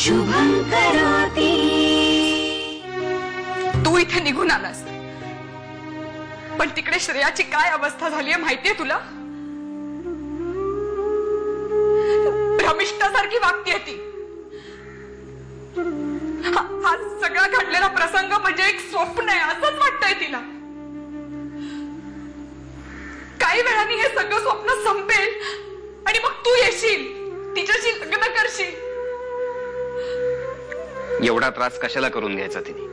शुभं करोति। तू इथे निघून आलास, पण तिकडे श्रेयाची काय अवस्था झालीये माहितीये तुला? भ्रमिष्ठासारखी वागतीये ती। हा सगळा घडलेला प्रसंग म्हणजे एक स्वप्न आहे असंच वाटतंय तिला। काही वेळाने हे सगळं स्वप्न संपेल आणि मग तू येशील, तिच्याशी लग्न करशील। एवढा त्रास कशाला करून घ्यायचा तिने?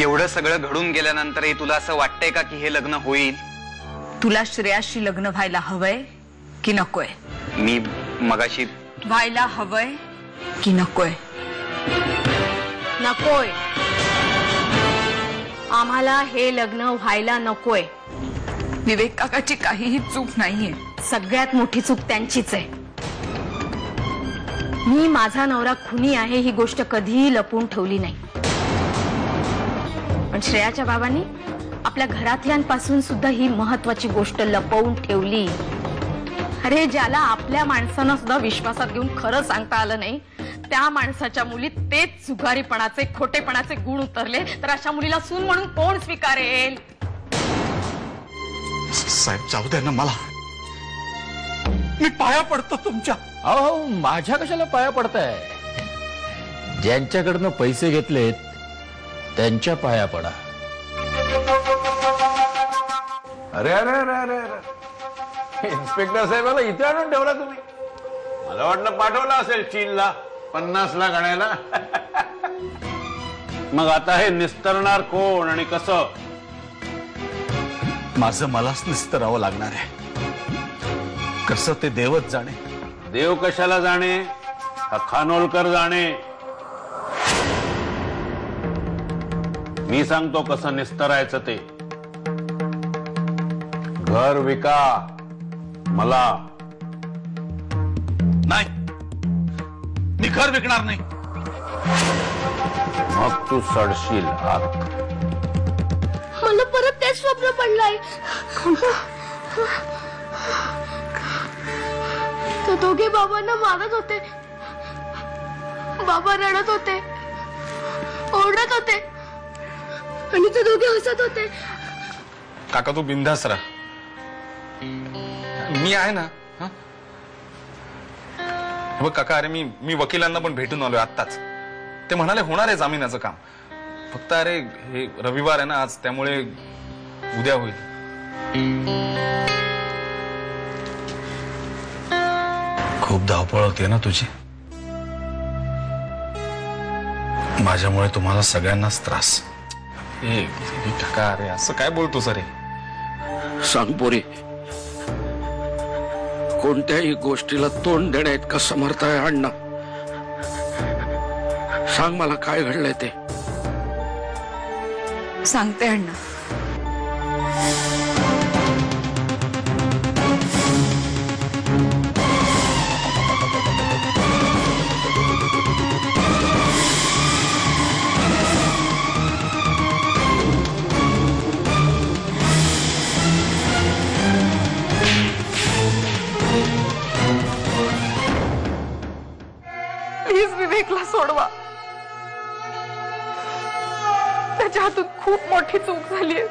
एवढं सगळं घडून गेल्यानंतरही तुला असं वाटतंय का की हे लग्न होईल? तुला श्रेयाशी लग्न व्हायला हवंय की नकोय? मी मगाशी व्हायला हवंय की नकोय? नकोय। आम्हाला हे लग्न व्हायला नकोय। विवेक काकाची काहीही चूक नाहीये। सगळ्यात मोठी चूक त्यांचीच आहे। मी माझा नवरा खुनी आहे ही गोष्ट कधीही लपवून ठेवली नाही, पण श्रेयाच्या बाबांनी आपल्या घरातल्यांपासून सुद्धा ही महत्वाची गोष्ट लपवून ठेवली। अरे ज्याला आपल्या माणसांना सुद्धा विश्वासात घेऊन खरं सांगता आलं नाही, त्या माणसाच्या मुलीत तेच जुगारीपणाचे खोटेपणाचे गुण उतरले तर अशा मुलीला सून म्हणून कोण स्वीकारेल? साहेब जाऊ द्या ना मला, मी पाया पडतो तुमच्या। अहो माझ्या कशाला पाया पडताय? ज्यांच्याकडनं पैसे घेतलेत त्यांच्या पाया पडा। अरे अरे अरे अरे अरे इन्स्पेक्टर साहेबाला इथे आणून ठेवला तुम्ही? मला वाटलं पाठवलं असेल चीनला 50 लाख आणायला। मग आता हे निस्तरणार कोण आणि कसं? माझं मलाच निस्तरावं लागणार आहे, कसं ते देवच जाणे। देव कशाला जाणे, हा खानोलकर जाणे। मी सांगतो कसं निस्तरायचं ते। घर विका मला। नाही, मी घर विकणार नाही। मग तू सडशील आत। मला परत तेच स्वप्न पडलंय। ते दोघे बाबांना मारत होते, बाबा रडत होते, ओरडत होते आणि ते दोघे हसत होते। काका तू बिंदास राहा, मी आहे ना। बघ काका, अरे मी वकिलांना पण भेटून आलोय आत्ताच। ते म्हणाले होणार आहे जामिनाचं काम, फक्त अरे हे रविवार आहे ना आज, त्यामुळे उद्या होईल। खूप धावपळ होते ना तुझी, माझ्यामुळे तुम्हाला सगळ्यांनाच त्रास। ए काका, अरे असं काय बोलतोस? अरे सांग पोरी, कोणत्याही गोष्टीला तोंड देण्या इतका समर्थ आहे अण्णा? सांग मला काय घडलंय ते। सांगते अण्णा। प्लीज विवेकला सोडवा, त्याच्या हातून खूप मोठी चूक झालीये।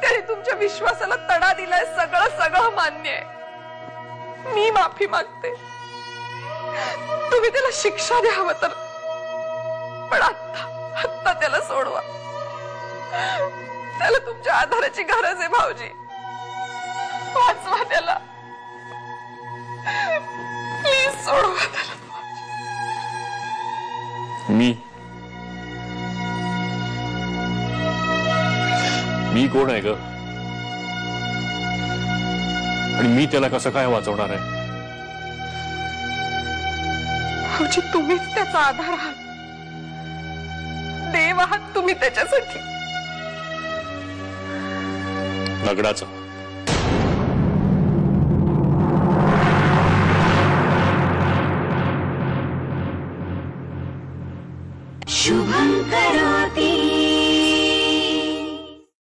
त्याने तुमच्या विश्वासाला तडा दिलाय, सगळं मान्य आहे। मी माफी मागते, तुम्ही त्याला शिक्षा द्यावं तर, पण आत्ता त्याला सोडवा। त्याला तुमच्या आधाराची गरज आहे भाऊजी, वाचवा त्याला, प्लीज सोडवा त्याला। मी कोण आहे ग? आणि मी त्याला कसं काय वाचवणार आहे? भाऊजी तुम्हीच त्याचा आधार आहात, देव आहात तुम्ही त्याच्यासाठी। दगडाचं शुभं